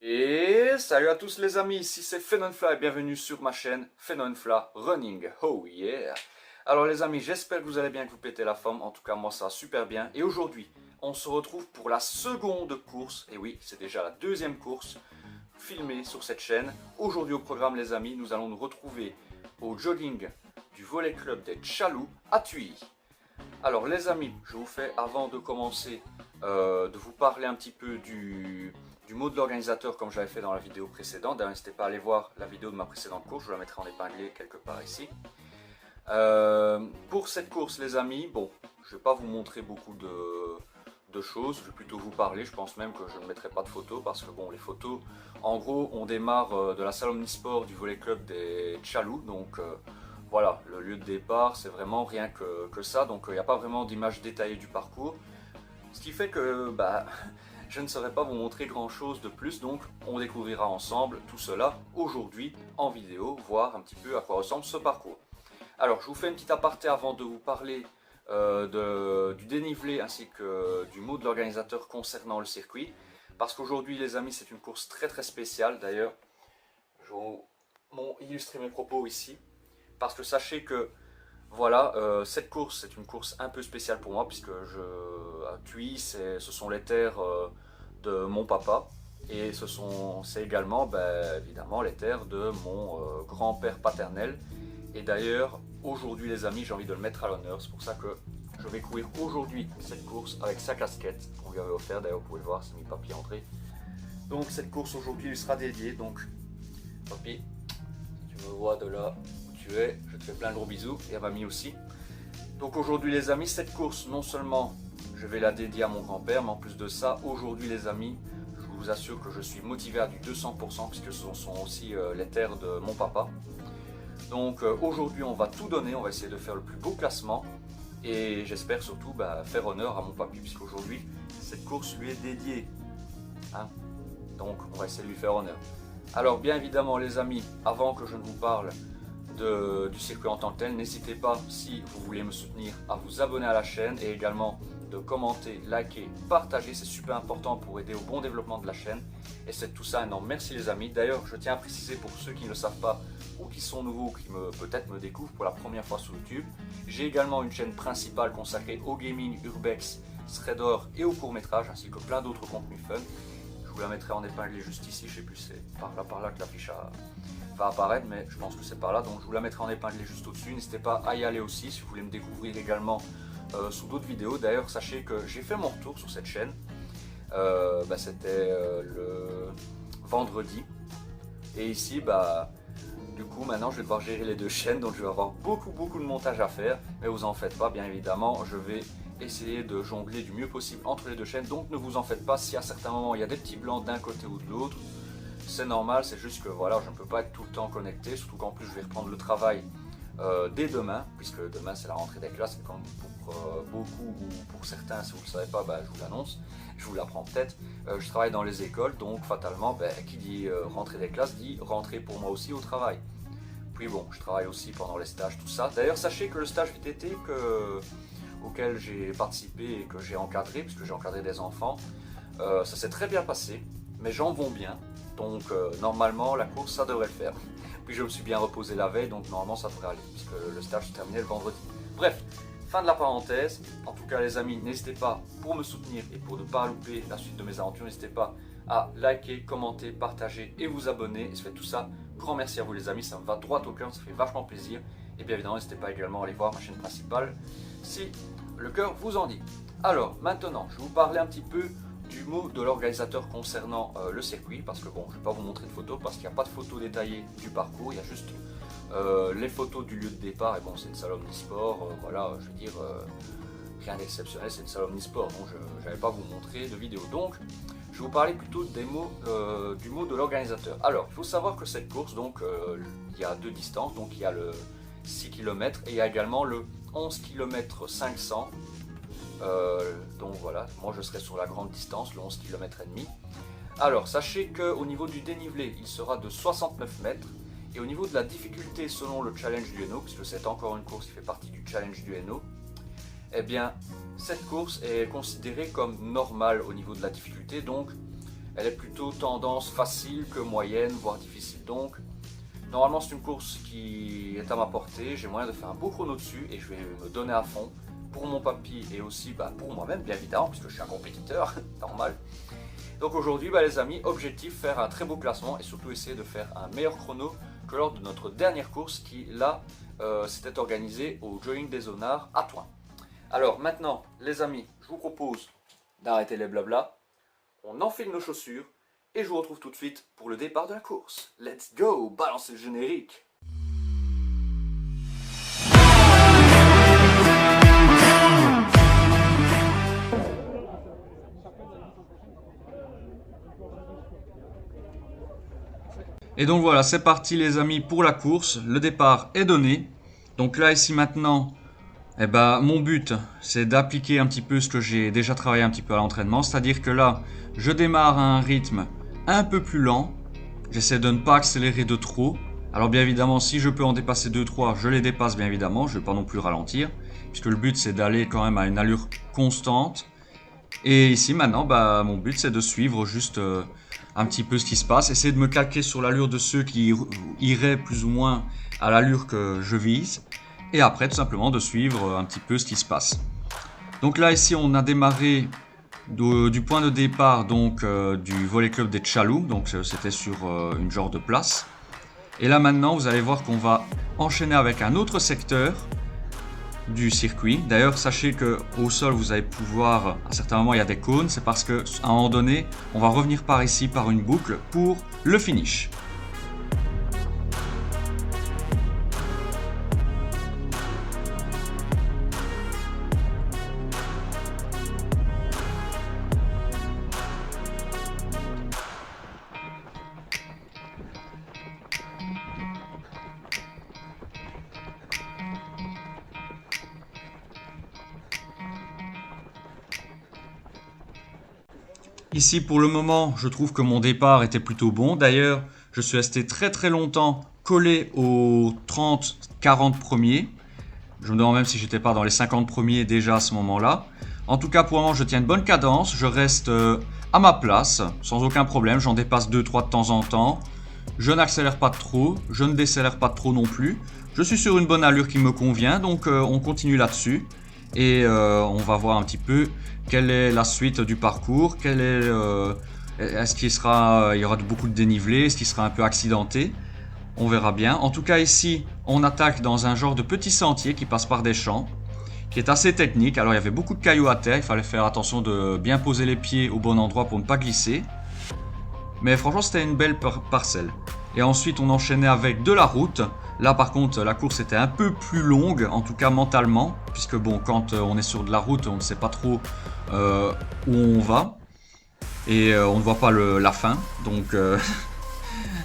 Et salut à tous les amis, ici c'est Fenonfla et bienvenue sur ma chaîne Fenonfla Running. Oh yeah! Alors les amis, j'espère que vous allez bien, que vous pétez la forme. En tout cas moi ça va super bien. Et aujourd'hui, on se retrouve pour la seconde course. Et oui, c'est déjà la deuxième course filmée sur cette chaîne. Aujourd'hui au programme les amis, nous allons nous retrouver au jogging du volley club des Tchalous à Thuy. Alors les amis, je vous fais avant de commencer de vous parler un petit peu du mot de l'organisateur comme j'avais fait dans la vidéo précédente. D'ailleurs n'hésitez pas à aller voir la vidéo de ma précédente course, je vous la mettrai en épinglé quelque part ici. Pour cette course les amis, bon, je ne vais pas vous montrer beaucoup de choses, je vais plutôt vous parler. Je pense même que je ne mettrai pas de photos parce que bon, les photos, en gros on démarre de la salle omnisport du volley club des Tchalous, donc voilà, le lieu de départ c'est vraiment rien que ça, donc il n'y a pas vraiment d'image détaillée du parcours. Ce qui fait que je ne saurais pas vous montrer grand chose de plus, donc on découvrira ensemble tout cela aujourd'hui en vidéo, voir un petit peu à quoi ressemble ce parcours. Alors je vous fais une petite aparté avant de vous parler du dénivelé ainsi que du mot de l'organisateur concernant le circuit. Parce qu'aujourd'hui les amis c'est une course très spéciale, d'ailleurs je vais illustrer mes propos ici. Parce que sachez que voilà, cette course c'est une course un peu spéciale pour moi puisque à Thuy ce sont les terres de mon papa et c'est également évidemment les terres de mon grand-père paternel. Et d'ailleurs aujourd'hui les amis j'ai envie de le mettre à l'honneur, c'est pour ça que je vais courir aujourd'hui cette course avec sa casquette qu'on lui avait offert. D'ailleurs vous pouvez le voir, c'est mis Papy André. Donc cette course aujourd'hui lui sera dédiée. Donc Papy, si tu me vois de là, je te fais plein de gros bisous et à mamie aussi. Donc aujourd'hui les amis, cette course non seulement je vais la dédier à mon grand-père, mais en plus de ça, aujourd'hui les amis, je vous assure que je suis motivé à du 200% puisque ce sont aussi les terres de mon papa. Donc aujourd'hui on va tout donner, on va essayer de faire le plus beau classement et j'espère surtout faire honneur à mon papy puisqu'aujourd'hui cette course lui est dédiée. Hein, donc on va essayer de lui faire honneur. Alors bien évidemment les amis, avant que je ne vous parle du circuit en tant que tel, n'hésitez pas, si vous voulez me soutenir, à vous abonner à la chaîne et également de commenter, liker, partager, c'est super important pour aider au bon développement de la chaîne et c'est tout ça, un énorme merci les amis. D'ailleurs je tiens à préciser pour ceux qui ne le savent pas ou qui sont nouveaux, qui peut-être me découvrent pour la première fois sur YouTube, j'ai également une chaîne principale consacrée au gaming, urbex, threador et au court-métrage ainsi que plein d'autres contenus fun. Je vous la mettrai en épinglé juste ici, je sais plus, c'est par là que l'affiche va apparaître, mais je pense que c'est par là, donc je vous la mettrai en épinglé juste au-dessus. N'hésitez pas à y aller aussi si vous voulez me découvrir également sous d'autres vidéos. D'ailleurs sachez que j'ai fait mon retour sur cette chaîne, c'était le vendredi, et ici du coup maintenant je vais devoir gérer les deux chaînes, donc je vais avoir beaucoup de montage à faire, mais vous en faites pas, bien évidemment je vais essayer de jongler du mieux possible entre les deux chaînes, donc ne vous en faites pas si à certains moments il y a des petits blancs d'un côté ou de l'autre. C'est normal, c'est juste que voilà, je ne peux pas être tout le temps connecté, surtout qu'en plus je vais reprendre le travail dès demain, puisque demain c'est la rentrée des classes, comme pour beaucoup ou pour certains, si vous ne le savez pas, je vous l'annonce, je vous l'apprends peut-être. Je travaille dans les écoles, donc fatalement, qui dit rentrée des classes dit rentrée pour moi aussi au travail. Puis bon, je travaille aussi pendant les stages, tout ça. D'ailleurs, sachez que le stage VTT auquel j'ai participé et que j'ai encadré, puisque j'ai encadré des enfants, ça s'est très bien passé, mes jambes vont bien. Donc normalement la course ça devrait le faire. Puis je me suis bien reposé la veille, donc normalement ça devrait aller puisque le stage se terminait le vendredi. Bref, fin de la parenthèse. En tout cas les amis, n'hésitez pas, pour me soutenir et pour ne pas louper la suite de mes aventures, n'hésitez pas à liker, commenter, partager et vous abonner. Et ça fait tout ça, grand merci à vous les amis, ça me va droit au cœur, ça fait vachement plaisir. Et bien évidemment n'hésitez pas également à aller voir ma chaîne principale si le cœur vous en dit. Alors maintenant, je vais vous parler un petit peu du mot de l'organisateur concernant le circuit, parce que bon, je ne vais pas vous montrer de photos parce qu'il n'y a pas de photos détaillées du parcours, il y a juste les photos du lieu de départ. Et bon, c'est une salle omnisport, voilà, je veux dire, rien d'exceptionnel, c'est une salle omnisport, donc je n'allais pas vous montrer de vidéo. Donc, je vais vous parler plutôt du mot de l'organisateur. Alors, il faut savoir que cette course, donc, il y a deux distances, donc il y a le 6 km et il y a également le 11 km 500. Donc voilà, moi je serai sur la grande distance, le 11 km et demi. Alors sachez qu'au niveau du dénivelé, il sera de 69 mètres. Et au niveau de la difficulté selon le challenge du Hainaut, puisque c'est encore une course qui fait partie du challenge du Hainaut, eh bien cette course est considérée comme normale au niveau de la difficulté. Donc elle est plutôt tendance facile que moyenne, voire difficile. Donc normalement c'est une course qui est à ma portée, j'ai moyen de faire un beau chrono dessus et je vais me donner à fond pour mon papy et aussi pour moi-même bien évidemment puisque je suis un compétiteur, normal. Donc aujourd'hui les amis, objectif faire un très beau classement et surtout essayer de faire un meilleur chrono que lors de notre dernière course qui là s'était organisée au Jogging des Zonards à Thoin. Alors maintenant les amis, je vous propose d'arrêter les blabla, on enfile nos chaussures et je vous retrouve tout de suite pour le départ de la course. Let's go, balancez le générique. Et donc voilà, c'est parti les amis pour la course, le départ est donné. Donc là ici maintenant, mon but c'est d'appliquer un petit peu ce que j'ai déjà travaillé un petit peu à l'entraînement. C'est-à-dire que là, je démarre à un rythme un peu plus lent. J'essaie de ne pas accélérer de trop. Alors bien évidemment, si je peux en dépasser 2-3, je les dépasse bien évidemment. Je ne vais pas non plus ralentir. Puisque le but c'est d'aller quand même à une allure constante. Et ici maintenant, mon but c'est de suivre juste un petit peu ce qui se passe. Essayer de me calquer sur l'allure de ceux qui iraient plus ou moins à l'allure que je vise. Et après tout simplement de suivre un petit peu ce qui se passe. Donc là ici on a démarré du point de départ donc du volley club des Tchalous. Donc c'était sur une genre de place. Et là maintenant vous allez voir qu'on va enchaîner avec un autre secteur du circuit. D'ailleurs sachez que au sol vous allez pouvoir, à certains moments il y a des cônes, c'est parce qu'à un moment donné on va revenir par ici par une boucle pour le finish. Ici pour le moment, je trouve que mon départ était plutôt bon. D'ailleurs, je suis resté très longtemps collé aux 30-40 premiers. Je me demande même si j'étais pas dans les 50 premiers déjà à ce moment-là. En tout cas, pour le moment, je tiens une bonne cadence. Je reste à ma place, sans aucun problème. J'en dépasse 2-3 de temps en temps. Je n'accélère pas trop, je ne décélère pas trop non plus. Je suis sur une bonne allure qui me convient, donc on continue là-dessus. Et on va voir un petit peu quelle est la suite du parcours, est-ce qu'il y aura beaucoup de dénivelé, est-ce qu'il sera un peu accidenté. On verra bien. En tout cas ici, on attaque dans un genre de petit sentier qui passe par des champs, qui est assez technique. Alors il y avait beaucoup de cailloux à terre, il fallait faire attention de bien poser les pieds au bon endroit pour ne pas glisser. Mais franchement c'était une belle parcelle. Et ensuite on enchaînait avec de la route. Là par contre la course était un peu plus longue, en tout cas mentalement, puisque bon quand on est sur de la route on ne sait pas trop où on va. Et on ne voit pas la fin, donc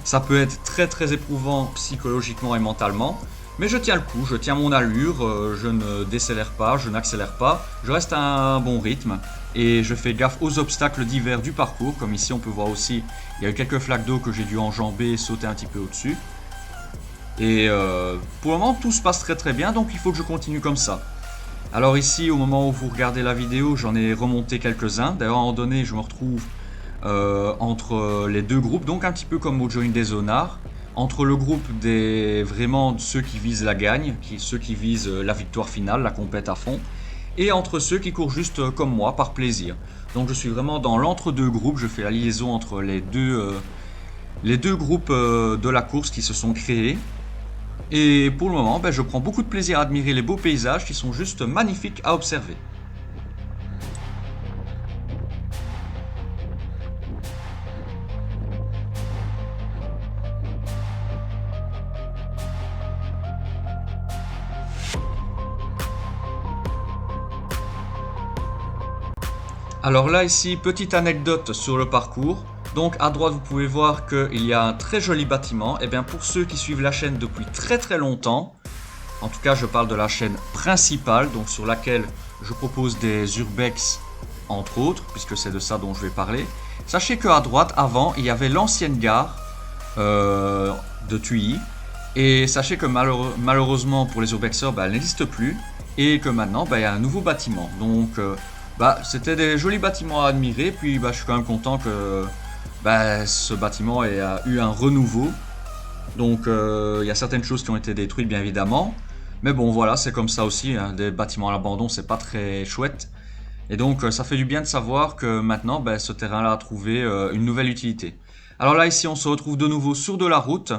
ça peut être très éprouvant psychologiquement et mentalement. Mais je tiens le coup, je tiens mon allure, je ne décélère pas, je n'accélère pas, je reste à un bon rythme. Et je fais gaffe aux obstacles divers du parcours, comme ici on peut voir aussi, il y a eu quelques flaques d'eau que j'ai dû enjamber et sauter un petit peu au-dessus. Et pour le moment tout se passe très bien, donc il faut que je continue comme ça. Alors ici, au moment où vous regardez la vidéo, j'en ai remonté quelques-uns. D'ailleurs, à un moment donné, je me retrouve entre les deux groupes, donc un petit peu comme au Jogging des Zonards. Entre le groupe vraiment ceux qui visent la gagne, ceux qui visent la victoire finale, la compète à fond, et entre ceux qui courent juste comme moi, par plaisir. Donc je suis vraiment dans l'entre-deux groupes, je fais la liaison entre les deux groupes de la course qui se sont créés. Et pour le moment, je prends beaucoup de plaisir à admirer les beaux paysages qui sont juste magnifiques à observer. Alors là ici, petite anecdote sur le parcours. Donc à droite vous pouvez voir qu'il y a un très joli bâtiment. Et bien pour ceux qui suivent la chaîne depuis très longtemps, en tout cas je parle de la chaîne principale, donc sur laquelle je propose des urbex entre autres, puisque c'est de ça dont je vais parler. Sachez qu'à droite avant il y avait l'ancienne gare de Thuilly. Et sachez que malheureusement pour les urbexeurs elle n'existe plus. Et que maintenant il y a un nouveau bâtiment. Donc c'était des jolis bâtiments à admirer. Puis je suis quand même content que bah, ce bâtiment a eu un renouveau. Donc il y a certaines choses qui ont été détruites bien évidemment. Mais bon voilà, c'est comme ça aussi, hein, des bâtiments à l'abandon c'est pas très chouette. Et donc ça fait du bien de savoir que maintenant bah, ce terrain-là a trouvé une nouvelle utilité. Alors là ici on se retrouve de nouveau sur de la route.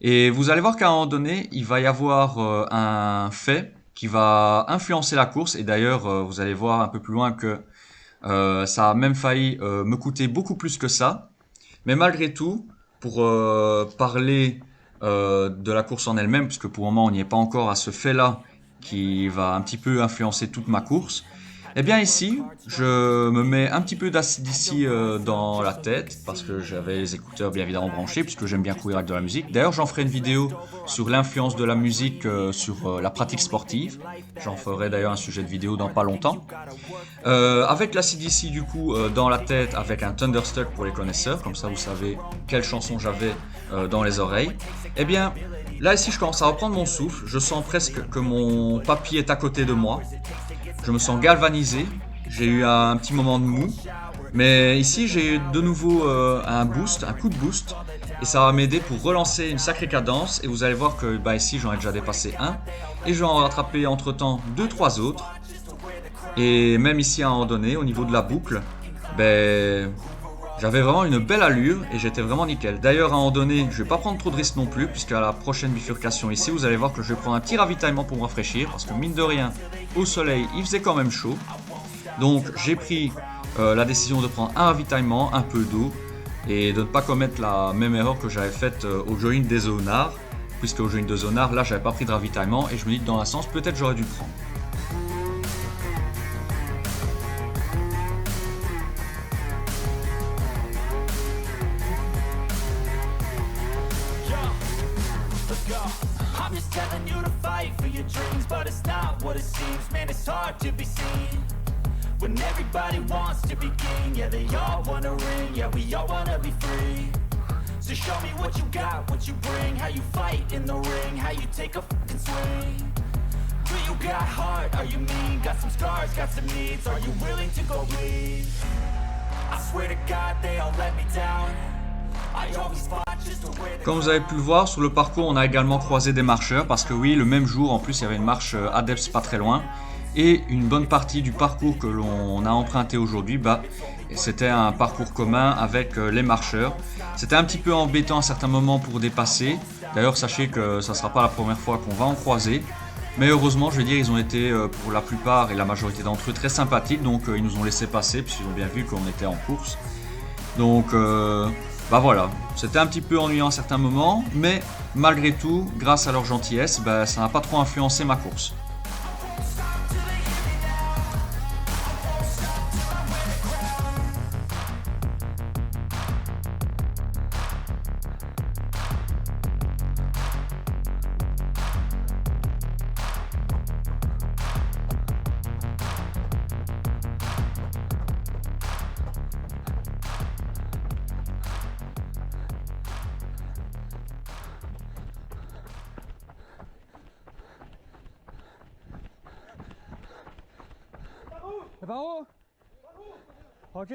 Et vous allez voir qu'à un moment donné, il va y avoir un fait qui va influencer la course. Et d'ailleurs, vous allez voir un peu plus loin que ça a même failli me coûter beaucoup plus que ça. Mais malgré tout, pour parler de la course en elle-même, puisque pour le moment on n'y est pas encore à ce fait-là qui va un petit peu influencer toute ma course, eh bien ici, je me mets un petit peu d'acide ici dans la tête, parce que j'avais les écouteurs bien évidemment branchés, puisque j'aime bien courir avec de la musique. D'ailleurs, j'en ferai une vidéo sur l'influence de la musique sur la pratique sportive. J'en ferai d'ailleurs un sujet de vidéo dans pas longtemps. Avec l'acide ici du coup dans la tête, avec un Thunderstruck pour les connaisseurs, comme ça vous savez quelle chanson j'avais dans les oreilles. Eh bien, là ici je commence à reprendre mon souffle, je sens presque que mon papy est à côté de moi. Je me sens galvanisé, j'ai eu un petit moment de mou, mais ici j'ai de nouveau un boost, un coup de boost, et ça va m'aider pour relancer une sacrée cadence, et vous allez voir que bah, ici j'en ai déjà dépassé un, et je vais en rattraper entre temps 2-3 autres, et même ici à un moment donné, au niveau de la boucle, ben, j'avais vraiment une belle allure et j'étais vraiment nickel. D'ailleurs à un moment donné, je vais pas prendre trop de risques non plus, puisqu'à la prochaine bifurcation ici, vous allez voir que je vais prendre un petit ravitaillement pour me rafraîchir, parce que mine de rien, au soleil, il faisait quand même chaud. Donc j'ai pris la décision de prendre un ravitaillement, un peu d'eau, et de ne pas commettre la même erreur que j'avais faite au join des zonards, puisque au join de zonards, là j'avais pas pris de ravitaillement, et je me dis que dans un sens, peut-être j'aurais dû le prendre. I'm just telling you to fight for your dreams, but it's not what it seems. Man, it's hard to be seen when everybody wants to be king. Yeah, they all wanna ring. Yeah, we all wanna be free. So show me what you got, what you bring, how you fight in the ring, how you take a fucking swing. Do you got heart? Are you mean? Got some scars, got some needs. Are you willing to go bleed? I swear to God, they all let me down. I always fought just to wear the... Comme vous avez pu le voir, sur le parcours, on a également croisé des marcheurs, parce que oui, le même jour, en plus, il y avait une marche adepte pas très loin, et une bonne partie du parcours que l'on a emprunté aujourd'hui, bah, c'était un parcours commun avec les marcheurs. C'était un petit peu embêtant à certains moments pour dépasser. D'ailleurs, sachez que ça ne sera pas la première fois qu'on va en croiser. Mais heureusement, je veux dire, ils ont été pour la plupart et la majorité d'entre eux très sympathiques, donc ils nous ont laissé passer, puisqu'ils ont bien vu qu'on était en course. Donc... bah voilà, c'était un petit peu ennuyant à certains moments, mais malgré tout, grâce à leur gentillesse, bah, ça n'a pas trop influencé ma course. Par où? Ok.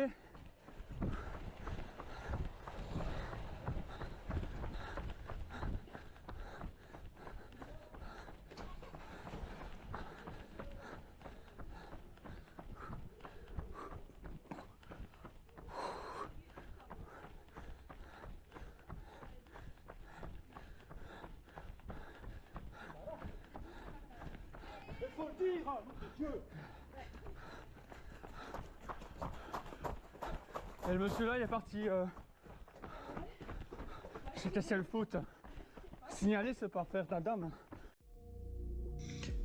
Il faut le dire, nom de Dieu. Et le monsieur là il est parti c'était seule faute. Signaler c'est pas faire ta dame.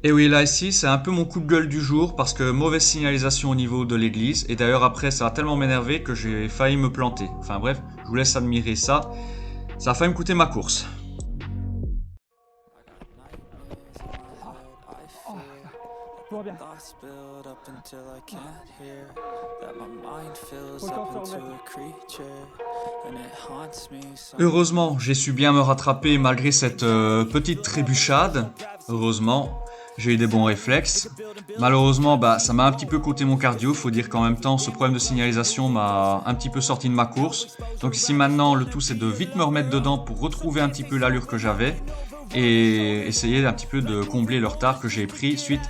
Et oui, là ici, c'est un peu mon coup de gueule du jour parce que mauvaise signalisation au niveau de l'église. Et d'ailleurs après, ça a tellement m'énervé que j'ai failli me planter. Enfin bref, je vous laisse admirer ça. Ça a failli me coûter ma course. Tout va bien. Heureusement, j'ai su bien me rattraper malgré cette petite trébuchade. Heureusement. j'ai eu des bons réflexes. Malheureusement, ça m'a un petit peu coûté mon cardio. Faut dire qu'en même temps, ce problème de signalisation m'a un petit peu sorti de ma course. Donc ici maintenant, le tout c'est de vite me remettre dedans pour retrouver un petit peu l'allure que j'avais et essayer un petit peu de combler le retard que j'ai pris suite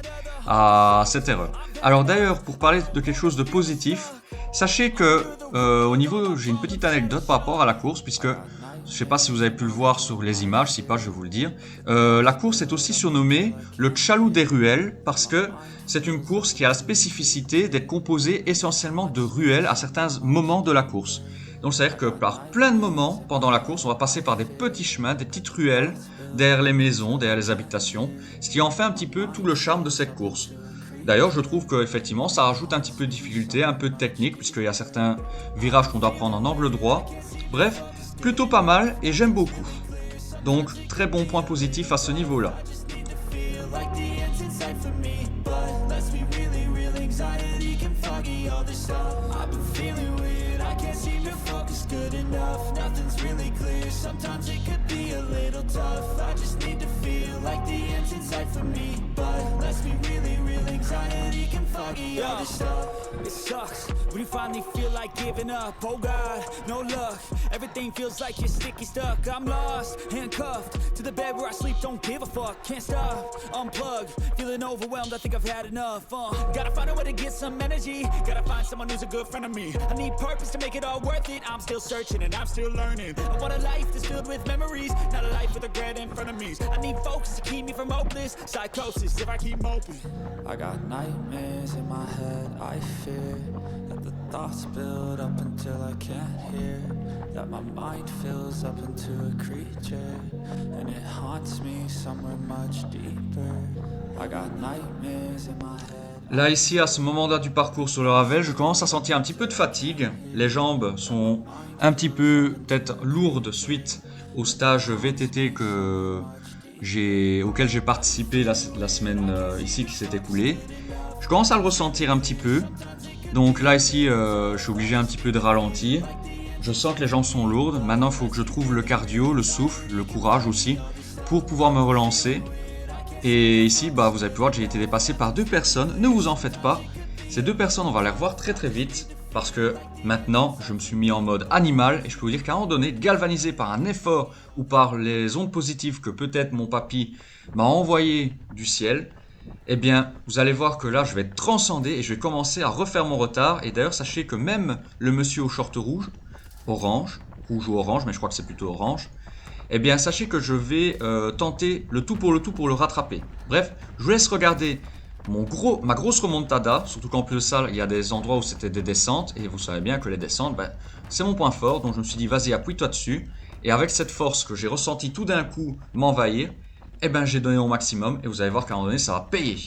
à cette erreur. Alors d'ailleurs, pour parler de quelque chose de positif, sachez que au niveau, j'ai une petite anecdote par rapport à la course, puisque je ne sais pas si vous avez pu le voir sur les images, si pas je vais vous le dire. La course est aussi surnommée le Tchalou des ruelles, parce que c'est une course qui a la spécificité d'être composée essentiellement de ruelles à certains moments de la course. Donc c'est-à-dire que par plein de moments pendant la course, on va passer par des petits chemins, des petites ruelles, derrière les maisons, derrière les habitations, ce qui en fait un petit peu tout le charme de cette course. D'ailleurs, je trouve qu'effectivement, ça rajoute un petit peu de difficulté, un peu de technique, puisqu'il y a certains virages qu'on doit prendre en angle droit. Bref, plutôt pas mal et j'aime beaucoup. Donc, très bon point positif à ce niveau-là. Good enough, nothing's really clear. Sometimes it could be a little tough. I just need to feel like the end's in sight for me. But let's be really real, anxiety can foggy all this stuff. It sucks when you finally feel like giving up. Oh God, no luck. Everything feels like you're sticky stuck. I'm lost, handcuffed to the bed where I sleep. Don't give a fuck, can't stop. Unplugged, feeling overwhelmed. I think I've had enough. Gotta find a way to get some energy. Gotta find someone who's a good friend of me. I need purpose to make it all worth it. I'm still searching and I'm still learning. I want a life that's filled with memories, not a life with regret in front of me. I need focus to keep me from hopeless psychosis if I keep moping. I got nightmares in my head, I fear that the thoughts build up until I can't hear, that my mind fills up into a creature and it haunts me somewhere much deeper. I got nightmares in my head. Là ici, à ce moment-là du parcours sur le Ravel, je commence à sentir un petit peu de fatigue. Les jambes sont un petit peu peut-être lourdes suite au stage VTT auquel j'ai participé la semaine ici qui s'est écoulée. Je commence à le ressentir un petit peu. Donc là ici, je suis obligé un petit peu de ralentir. Je sens que les jambes sont lourdes. Maintenant, il faut que je trouve le cardio, le souffle, le courage aussi pour pouvoir me relancer. Et ici, vous avez pu voir que j'ai été dépassé par 2 personnes. Ne vous en faites pas. Ces 2 personnes, on va les revoir très très vite. Parce que maintenant, je me suis mis en mode animal. Et je peux vous dire qu'à un moment donné, galvanisé par un effort ou par les ondes positives que peut-être mon papy m'a envoyé du ciel, eh bien, vous allez voir que là, je vais être transcendé et je vais commencer à refaire mon retard. Et d'ailleurs, sachez que même le monsieur au short rouge ou orange, mais je crois que c'est plutôt orange, eh bien, sachez que je vais tenter le tout pour le rattraper. Bref, je vous laisse regarder ma grosse remontada, surtout qu'en plus de ça, il y a des endroits où c'était des descentes, et vous savez bien que les descentes, c'est mon point fort, donc je me suis dit, vas-y, appuie-toi dessus, et avec cette force que j'ai ressentie tout d'un coup m'envahir, eh bien, j'ai donné mon maximum, et vous allez voir qu'à un moment donné, ça va payer.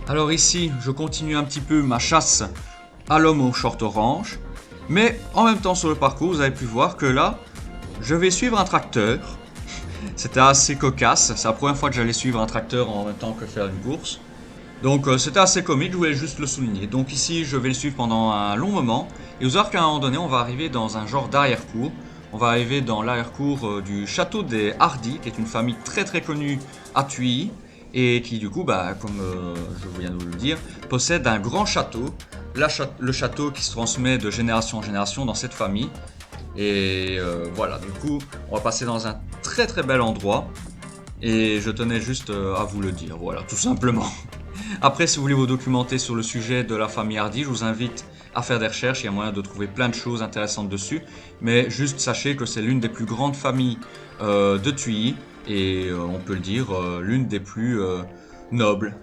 Alors ici, je continue un petit peu ma chasse à l'homme au short orange. Mais en même temps sur le parcours, vous avez pu voir que là, je vais suivre un tracteur. C'était assez cocasse, c'est la première fois que j'allais suivre un tracteur en même temps que faire une course. Donc c'était assez comique, je voulais juste le souligner. Donc ici, je vais le suivre pendant un long moment. Et vous allez qu'à un moment donné, on va arriver dans un genre d'arrière-cour. On va arriver dans l'arrière-cour du château des Hardy, qui est une famille très très connue à Thuy. Et qui du coup, comme je viens de vous le dire, possède un grand château. Le château qui se transmet de génération en génération dans cette famille. Et voilà, du coup, on va passer dans un très très bel endroit. Et je tenais juste à vous le dire, voilà, tout simplement. Après, si vous voulez vous documenter sur le sujet de la famille Hardy, je vous invite à faire des recherches. Il y a moyen de trouver plein de choses intéressantes dessus. Mais juste sachez que c'est l'une des plus grandes familles de Thuy. Et on peut le dire, l'une des plus nobles.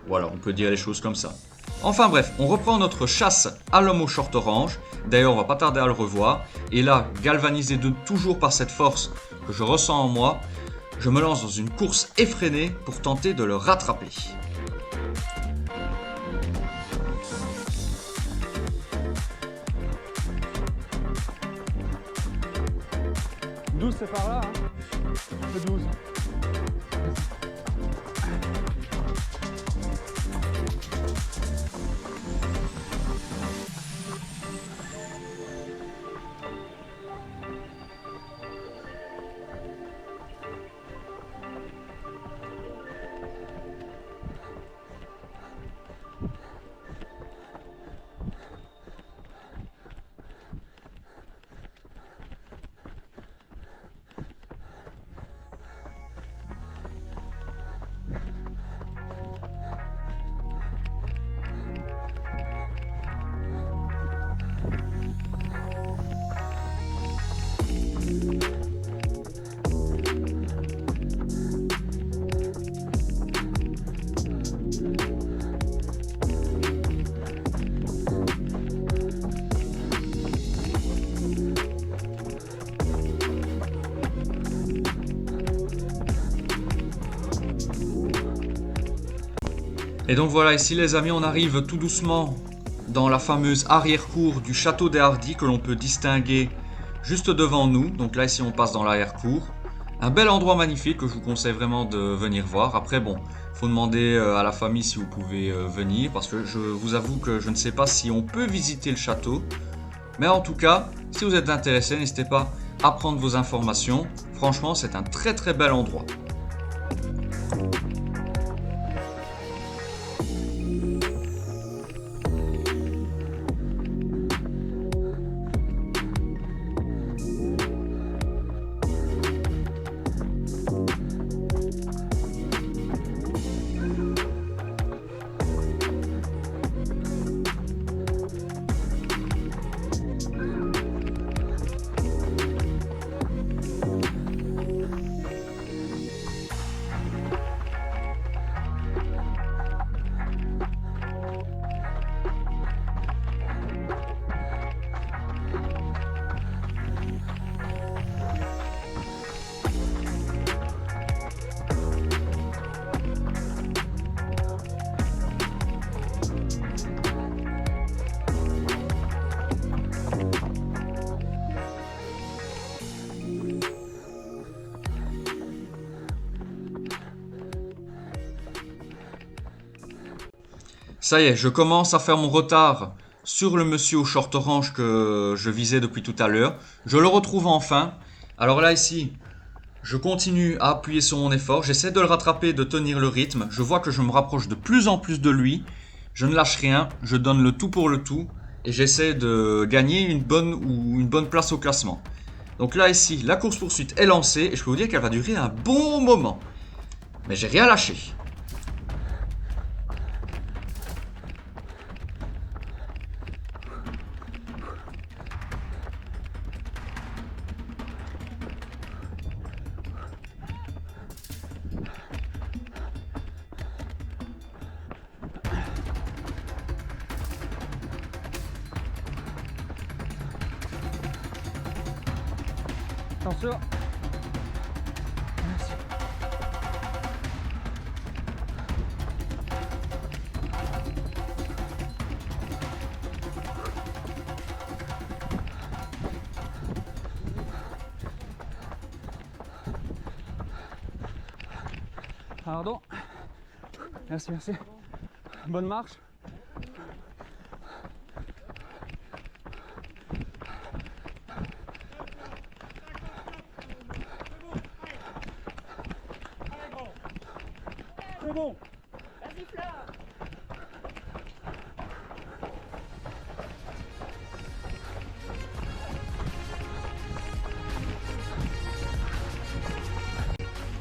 Voilà, on peut dire les choses comme ça. Enfin bref, on reprend notre chasse à l'homme au short orange. D'ailleurs, on va pas tarder à le revoir. Et là, galvanisé toujours par cette force que je ressens en moi, je me lance dans une course effrénée pour tenter de le rattraper. C'est par là, hein. Le 12. Et donc voilà, ici les amis, on arrive tout doucement dans la fameuse arrière-cour du château des Hardy que l'on peut distinguer juste devant nous. Donc là, ici, on passe dans l'arrière-cour. Un bel endroit magnifique que je vous conseille vraiment de venir voir. Après, bon, faut demander à la famille si vous pouvez venir parce que je vous avoue que je ne sais pas si on peut visiter le château. Mais en tout cas, si vous êtes intéressé, n'hésitez pas à prendre vos informations. Franchement, c'est un très très bel endroit. Ça y est, je commence à faire mon retard sur le monsieur au short orange que je visais depuis tout à l'heure. Je le retrouve enfin. Alors là, ici, je continue à appuyer sur mon effort. J'essaie de le rattraper, de tenir le rythme. Je vois que je me rapproche de plus en plus de lui. Je ne lâche rien. Je donne le tout pour le tout. Et j'essaie de gagner une bonne place au classement. Donc là, ici, la course-poursuite est lancée. Et je peux vous dire qu'elle va durer un bon moment. Mais j'ai rien lâché. Attention. Merci. Pardon. Merci, merci. Bonne marche. C'est bon. Vas-y, Fleur.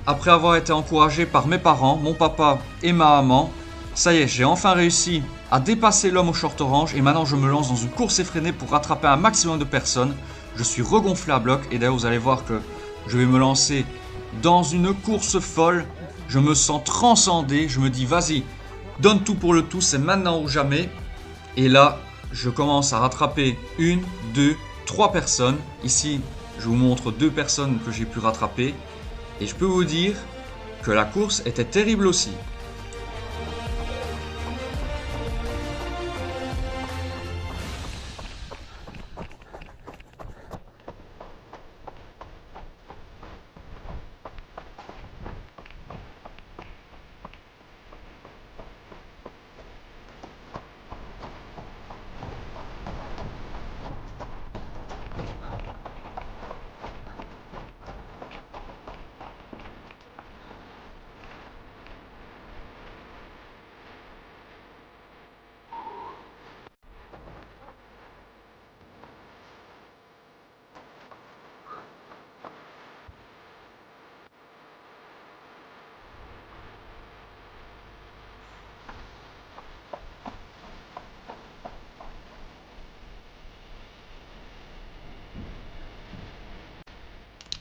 Après avoir été encouragé par mes parents, mon papa et ma maman, ça y est, j'ai enfin réussi à dépasser l'homme au short orange et maintenant je me lance dans une course effrénée pour rattraper un maximum de personnes. Je suis regonflé à bloc et d'ailleurs vous allez voir que je vais me lancer dans une course folle. Je me sens transcendé, je me dis vas-y, donne tout pour le tout, c'est maintenant ou jamais. Et là, je commence à rattraper 1, 2, 3 personnes. Ici, je vous montre 2 personnes que j'ai pu rattraper. Et je peux vous dire que la course était terrible aussi.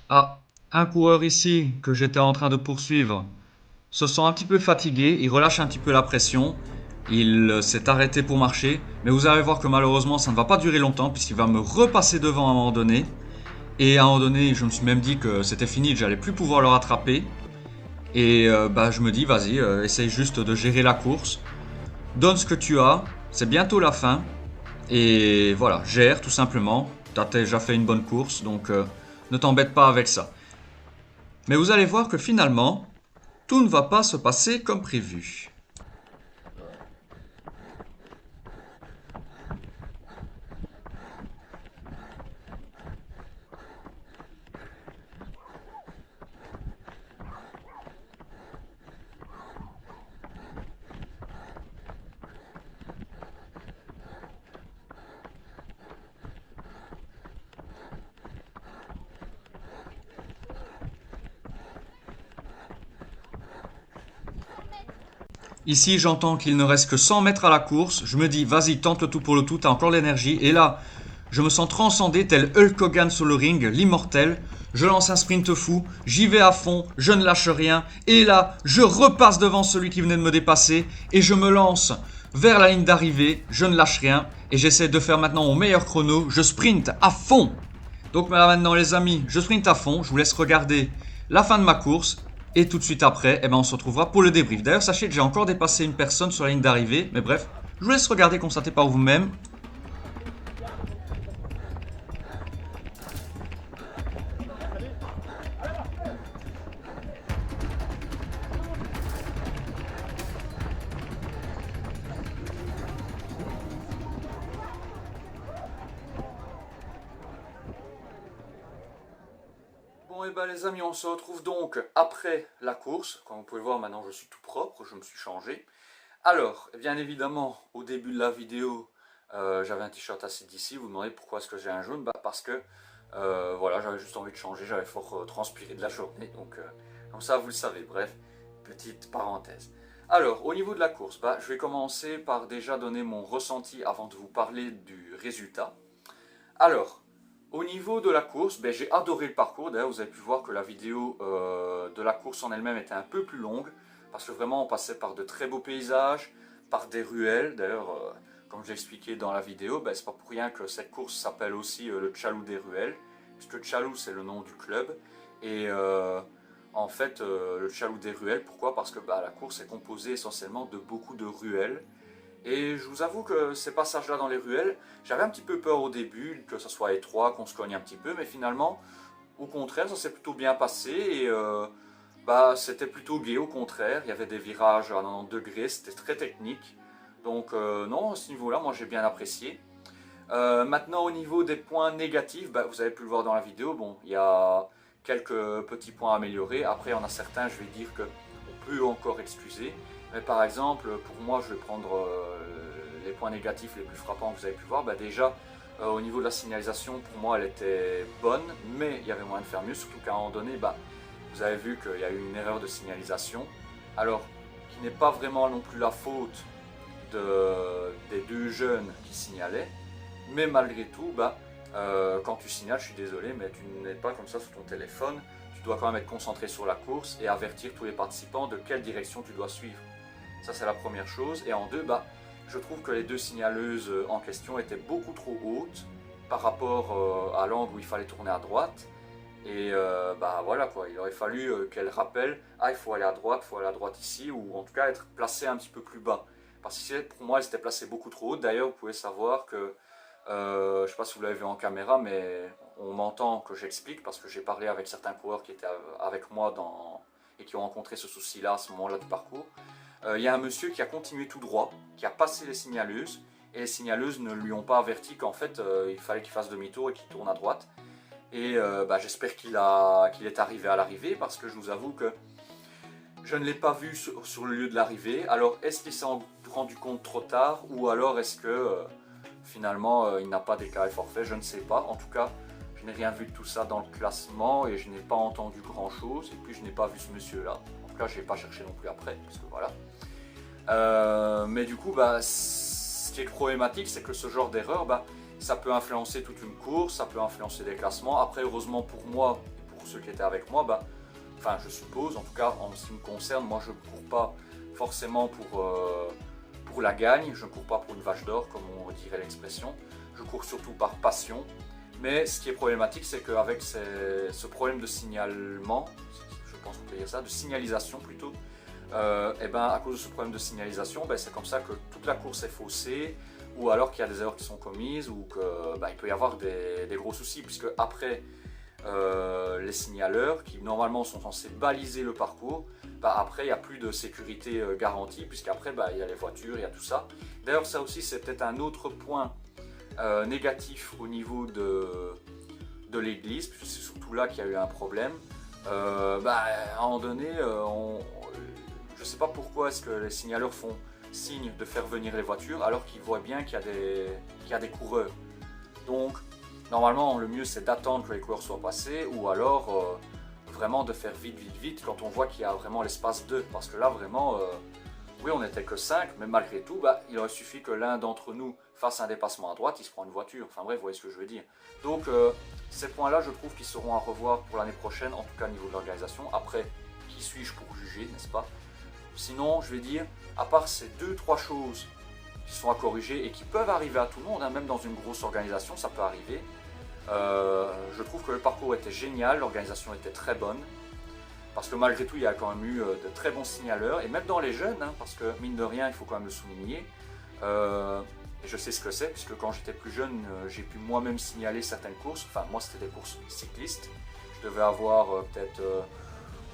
Ah, un coureur ici que j'étais en train de poursuivre se sent un petit peu fatigué, il relâche un petit peu la pression, il s'est arrêté pour marcher, mais vous allez voir que malheureusement ça ne va pas durer longtemps puisqu'il va me repasser devant à un moment donné. Et à un moment donné, je me suis même dit que c'était fini, que j'allais plus pouvoir le rattraper. Et je me dis, vas-y, essaye juste de gérer la course. Donne ce que tu as, c'est bientôt la fin. Et voilà, gère tout simplement. Tu as déjà fait une bonne course, donc ne t'embête pas avec ça. Mais vous allez voir que finalement, tout ne va pas se passer comme prévu. Ici, j'entends qu'il ne reste que 100 mètres à la course. Je me dis, vas-y, tente le tout pour le tout, t'as encore l'énergie. Et là, je me sens transcendé tel Hulk Hogan sur le ring, l'immortel. Je lance un sprint fou, j'y vais à fond, je ne lâche rien. Et là, je repasse devant celui qui venait de me dépasser. Et je me lance vers la ligne d'arrivée, je ne lâche rien. Et j'essaie de faire maintenant mon meilleur chrono. Je sprint à fond. Donc là maintenant les amis, je sprint à fond. Je vous laisse regarder la fin de ma course. Et tout de suite après, on se retrouvera pour le débrief. D'ailleurs, sachez que j'ai encore dépassé une personne sur la ligne d'arrivée. Mais bref, je vous laisse regarder, constater par vous-même. Bon et les amis, on se retrouve donc après la course. Comme vous pouvez voir, maintenant je suis tout propre, je me suis changé. Alors, bien évidemment, au début de la vidéo, j'avais un t-shirt AC/DC. Vous vous demandez pourquoi est-ce que j'ai un jaune? Parce que voilà, j'avais juste envie de changer, j'avais fort transpiré de la journée. Donc comme ça, vous le savez. Bref, petite parenthèse. Alors, au niveau de la course, je vais commencer par déjà donner mon ressenti avant de vous parler du résultat. Alors, au niveau de la course, j'ai adoré le parcours. D'ailleurs, vous avez pu voir que la vidéo de la course en elle-même était un peu plus longue. Parce que vraiment, on passait par de très beaux paysages, par des ruelles. D'ailleurs, comme je l'ai expliqué dans la vidéo, c'est pas pour rien que cette course s'appelle aussi le Tchalou des ruelles. Puisque Tchalou, c'est le nom du club. Et en fait, le Tchalou des ruelles, pourquoi? Parce que la course est composée essentiellement de beaucoup de ruelles. Et je vous avoue que ces passages-là dans les ruelles, j'avais un petit peu peur au début, que ce soit étroit, qu'on se cogne un petit peu, mais finalement, au contraire, ça s'est plutôt bien passé. Et Bah, c'était plutôt gai, au contraire, il y avait des virages à 90 degrés, c'était très technique. Donc non, à ce niveau-là, moi j'ai bien apprécié. Maintenant au niveau des points négatifs, bah, vous avez pu le voir dans la vidéo, bon, il y a quelques petits points à améliorer. Après, il y en a certains, je vais dire qu'on peut encore excuser. Mais par exemple, pour moi, je vais prendre les points négatifs les plus frappants que vous avez pu voir. Bah, déjà, au niveau de la signalisation, pour moi, elle était bonne, mais il y avait moyen de faire mieux, surtout qu'à un moment donné, bah, vous avez vu qu'il y a eu une erreur de signalisation. Alors, qui n'est pas vraiment non plus la faute des deux jeunes qui signalaient. Mais malgré tout, bah, quand tu signales, je suis désolé, mais tu n'es pas comme ça sur ton téléphone. Tu dois quand même être concentré sur la course et avertir tous les participants de quelle direction tu dois suivre. Ça, c'est la première chose. Et en deux, bah, je trouve que les deux signaleuses en question étaient beaucoup trop hautes par rapport à l'angle où il fallait tourner à droite. Et bah voilà quoi, il aurait fallu qu'elles rappellent, ah il faut aller à droite ici, ou en tout cas être placé un petit peu plus bas. Parce que pour moi, elles étaient placées beaucoup trop hautes. D'ailleurs, vous pouvez savoir que je ne sais pas si vous l'avez vu en caméra, mais on m'entend que j'explique parce que j'ai parlé avec certains coureurs qui étaient avec moi et qui ont rencontré ce souci-là à ce moment-là du parcours. Il y a un monsieur qui a continué tout droit, qui a passé les signaleuses, et les signaleuses ne lui ont pas averti qu'en fait il fallait qu'il fasse demi-tour et qu'il tourne à droite. Et bah, j'espère qu'il est arrivé à l'arrivée, parce que je vous avoue que je ne l'ai pas vu sur le lieu de l'arrivée. Alors est-ce qu'il s'est rendu compte trop tard, ou alors est-ce que finalement il n'a pas déclaré forfait, je ne sais pas. En tout cas, je n'ai rien vu de tout ça dans le classement et je n'ai pas entendu grand chose. Et puis je n'ai pas vu ce monsieur là. En tout cas, je n'ai pas cherché non plus après, parce que voilà. Mais du coup, bah, ce qui est problématique, c'est que ce genre d'erreur, bah, ça peut influencer toute une course, ça peut influencer des classements. Après, heureusement pour moi et pour ceux qui étaient avec moi, bah, enfin je suppose, en tout cas en ce qui me concerne, moi je ne cours pas forcément pour la gagne, je ne cours pas pour une vache d'or comme on dirait l'expression, je cours surtout par passion. Mais ce qui est problématique, c'est qu'avec ce problème de signalement, je pense qu'on peut dire ça, de signalisation plutôt, et ben à cause de ce problème de signalisation, ben c'est comme ça que toute la course est faussée, ou alors qu'il y a des erreurs qui sont commises, ou qu'il peut y avoir des gros soucis, puisque après les signaleurs qui normalement sont censés baliser le parcours, bah, après il n'y a plus de sécurité garantie, puisqu'après bah, il y a les voitures, il y a tout ça. D'ailleurs ça aussi c'est peut-être un autre point négatif au niveau de l'église, puisque c'est surtout là qu'il y a eu un problème. Bah, à un moment donné, je ne sais pas pourquoi est-ce que les signaleurs font signe de faire venir les voitures alors qu'ils voient bien qu'il y a des coureurs. Donc normalement le mieux c'est d'attendre que les coureurs soient passés, ou alors vraiment de faire vite quand on voit qu'il y a vraiment l'espace 2, parce que là vraiment oui on n'était que 5, mais malgré tout bah, il aurait suffi que l'un d'entre nous fasse un dépassement à droite, il se prend une voiture, enfin bref vous voyez ce que je veux dire. Donc ces points là je trouve qu'ils seront à revoir pour l'année prochaine, en tout cas au niveau de l'organisation. Après, qui suis-je pour juger, n'est-ce pas? Sinon je vais dire, à part ces 2-3 choses qui sont à corriger et qui peuvent arriver à tout le monde, hein, même dans une grosse organisation ça peut arriver. Je trouve que le parcours était génial, l'organisation était très bonne, parce que malgré tout il y a quand même eu de très bons signaleurs, et même dans les jeunes, hein, parce que mine de rien il faut quand même le souligner, et je sais ce que c'est, puisque quand j'étais plus jeune j'ai pu moi-même signaler certaines courses, enfin moi c'était des courses cyclistes, je devais avoir peut-être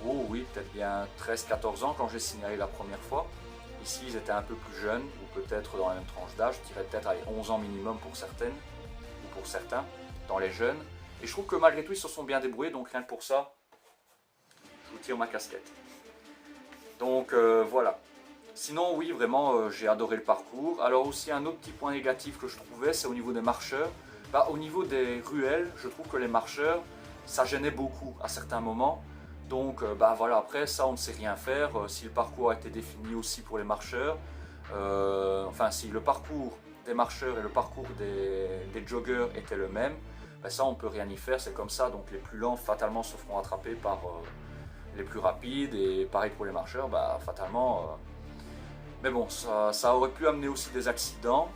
oh oui, peut-être bien 13-14 ans quand j'ai signalé la première fois. Ici, ils étaient un peu plus jeunes, ou peut-être dans la même tranche d'âge, je dirais peut-être 11 ans minimum pour certaines, ou pour certains, dans les jeunes. Et je trouve que malgré tout, ils se sont bien débrouillés, donc rien que pour ça, je vous tire ma casquette. Donc voilà. Sinon, oui, vraiment, j'ai adoré le parcours. Alors aussi, un autre petit point négatif que je trouvais, c'est au niveau des marcheurs. Bah, au niveau des ruelles, je trouve que les marcheurs, ça gênait beaucoup à certains moments. Donc bah voilà, après ça on ne sait rien faire, si le parcours a été défini aussi pour les marcheurs, enfin si le parcours des marcheurs et le parcours des joggers était le même, bah ça on ne peut rien y faire, c'est comme ça, donc les plus lents fatalement se feront attraper par les plus rapides, et pareil pour les marcheurs, bah fatalement, mais bon ça aurait pu amener aussi des accidents,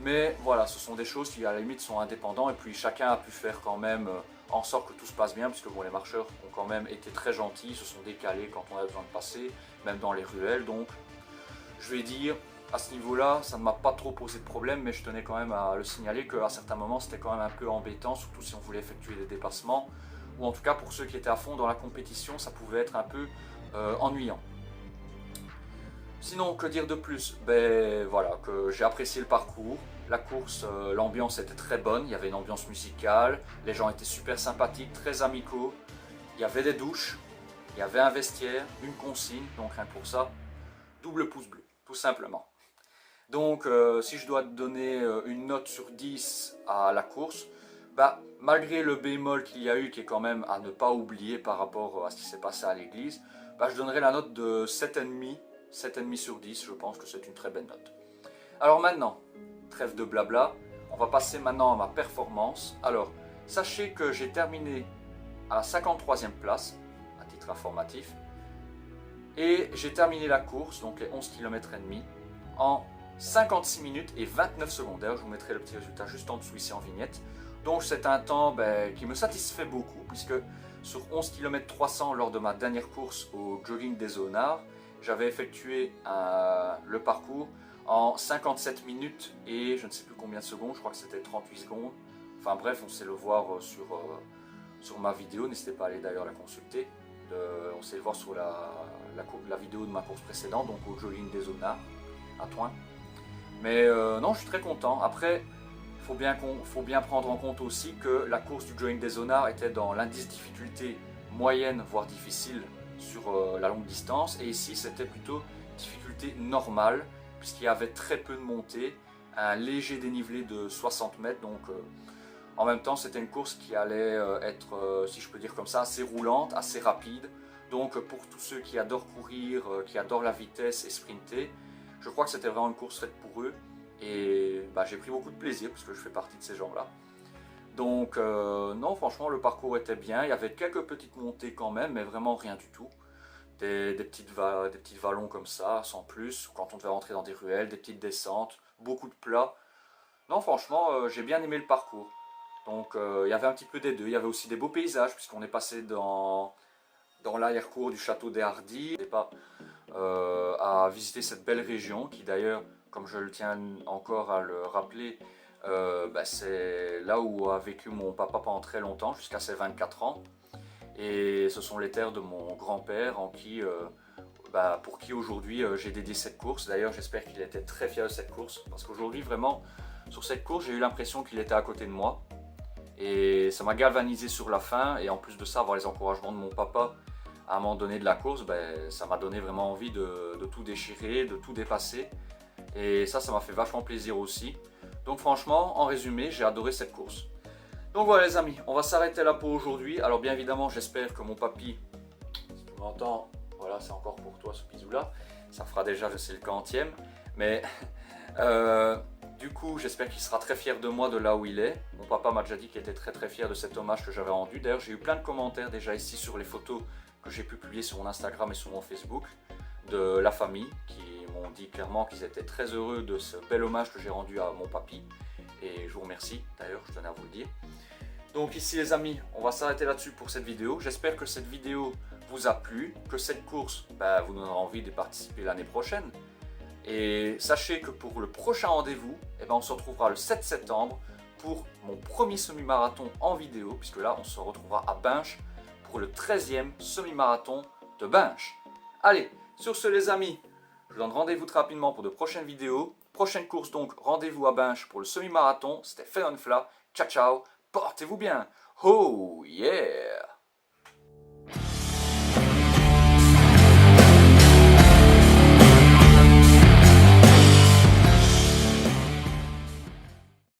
mais voilà, ce sont des choses qui à la limite sont indépendants, et puis chacun a pu faire quand même en sorte que tout se passe bien, puisque bon, les marcheurs ont quand même été très gentils, se sont décalés quand on a besoin de passer, même dans les ruelles. Donc je vais dire, à ce niveau-là, ça ne m'a pas trop posé de problème, mais je tenais quand même à le signaler qu'à certains moments c'était quand même un peu embêtant, surtout si on voulait effectuer des dépassements, ou en tout cas pour ceux qui étaient à fond dans la compétition, ça pouvait être un peu ennuyant. Sinon, que dire de plus? Ben voilà, que j'ai apprécié le parcours. La course, l'ambiance était très bonne, il y avait une ambiance musicale, les gens étaient super sympathiques, très amicaux. Il y avait des douches, il y avait un vestiaire, une consigne, donc rien que pour ça, double pouce bleu, tout simplement. Donc si je dois donner une note sur 10 à la course, bah, malgré le bémol qu'il y a eu, qui est quand même à ne pas oublier par rapport à ce qui s'est passé à l'église, bah, je donnerai la note de 7,5, 7,5 sur 10, je pense que c'est une très belle note. Alors maintenant, trêve de blabla, on va passer maintenant à ma performance. Alors, sachez que j'ai terminé à la 53e place, à titre informatif, et j'ai terminé la course, donc les 11 km et demi, en 56 minutes et 29 secondes. D'ailleurs, je vous mettrai le petit résultat juste en dessous ici en vignette. Donc c'est un temps qui me satisfait beaucoup, puisque sur 11 km 300 lors de ma dernière course au jogging des Zonards, j'avais effectué le parcours en 57 minutes et je ne sais plus combien de secondes, je crois que c'était 38 secondes. Enfin bref, on sait le voir sur ma vidéo, n'hésitez pas à aller d'ailleurs la consulter. On sait le voir sur la vidéo de ma course précédente, donc au jogging des Zonards à Thoin. Mais non, je suis très content. Après, il faut bien prendre en compte aussi que la course du jogging des Zonards était dans l'indice difficulté moyenne, voire difficile sur la longue distance. Et ici, c'était plutôt difficulté normale, puisqu'il y avait très peu de montée, un léger dénivelé de 60 mètres. Donc, en même temps, c'était une course qui allait être, si je peux dire comme ça, assez roulante, assez rapide. Donc, pour tous ceux qui adorent courir, qui adorent la vitesse et sprinter, je crois que c'était vraiment une course faite pour eux. Et j'ai pris beaucoup de plaisir parce que je fais partie de ces gens-là. Donc non, franchement, le parcours était bien. Il y avait quelques petites montées quand même, mais vraiment rien du tout. Des petits vallons comme ça, sans plus, quand on devait rentrer dans des ruelles, des petites descentes, beaucoup de plats. Non, franchement, j'ai bien aimé le parcours. Donc il y avait un petit peu des deux. Il y avait aussi des beaux paysages, puisqu'on est passé dans l'arrière-cour du château des Hardis. Et pas à visiter cette belle région qui d'ailleurs, comme je le tiens encore à le rappeler, c'est là où a vécu mon papa pendant très longtemps, jusqu'à ses 24 ans. Et ce sont les terres de mon grand-père pour qui aujourd'hui j'ai dédié cette course. D'ailleurs, j'espère qu'il était très fier de cette course, parce qu'aujourd'hui, vraiment, sur cette course, j'ai eu l'impression qu'il était à côté de moi. Et ça m'a galvanisé sur la fin, et en plus de ça, avoir les encouragements de mon papa à un moment donné de la course, ça m'a donné vraiment envie de tout déchirer, de tout dépasser. Et ça m'a fait vachement plaisir aussi. Donc franchement, en résumé, j'ai adoré cette course. Donc voilà les amis, on va s'arrêter là pour aujourd'hui. Alors bien évidemment, j'espère que mon papy, si tu m'entends, voilà, c'est encore pour toi ce bisou-là. Ça fera déjà, je sais, le 40e. Mais du coup, j'espère qu'il sera très fier de moi de là où il est. Mon papa m'a déjà dit qu'il était très très fier de cet hommage que j'avais rendu. D'ailleurs, j'ai eu plein de commentaires déjà ici sur les photos que j'ai pu publier sur mon Instagram et sur mon Facebook, de la famille qui m'ont dit clairement qu'ils étaient très heureux de ce bel hommage que j'ai rendu à mon papy. Et je vous remercie, d'ailleurs, je tenais à vous le dire. Donc ici les amis, on va s'arrêter là-dessus pour cette vidéo. J'espère que cette vidéo vous a plu, que cette course vous donnera envie de participer l'année prochaine. Et sachez que pour le prochain rendez-vous, on se retrouvera le 7 septembre pour mon premier semi-marathon en vidéo, puisque là on se retrouvera à Binche pour le 13e semi-marathon de Binche. Allez, sur ce les amis, je vous donne rendez-vous très rapidement pour de prochaines vidéos. Prochaine course donc, rendez-vous à Binche pour le semi-marathon. C'était Fenonfla, ciao ciao, portez-vous bien, oh yeah!